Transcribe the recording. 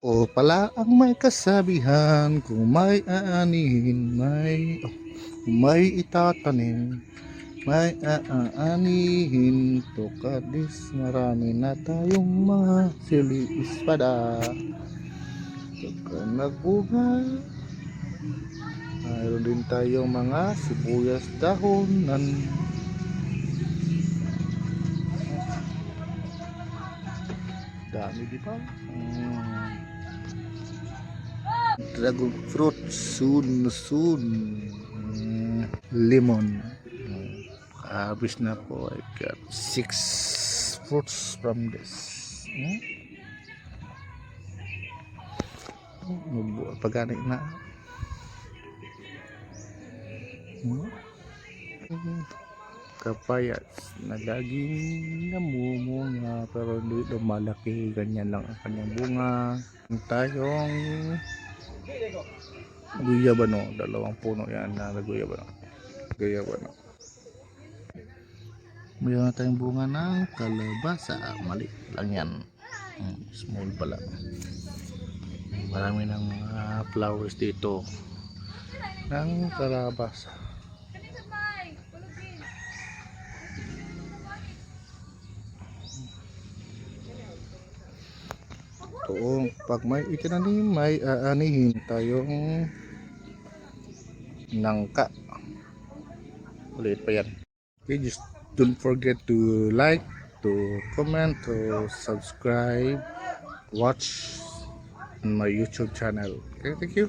O pala ang may kasabihan, kung may aanihin, may itatanim, may aanihin. Tukadis, marami na tayong mga sili-espada. Pagka nagbunga, mayroon din tayong mga sibuyas dahonan. Dami di ba? Dragon fruit soon. Lemon, harvest na po. I got 6 fruits from this. Magbuo pagani na. Kapayas na laging namumunga pero hindi lumalaki, ganyan lang ang kanyang bunga. Tayong guyabano, 2 puno yan na guyabano. Mayroon na tayong bunga ng kalabasa, mali lang yan, small pala. Marami ng flowers dito ng kalabasa. So, pag may itinanim, may aanihin tayong nangka. Ulit pa yan. Okay, just don't forget to like, to comment, to subscribe, watch on my YouTube channel. Okay, thank you.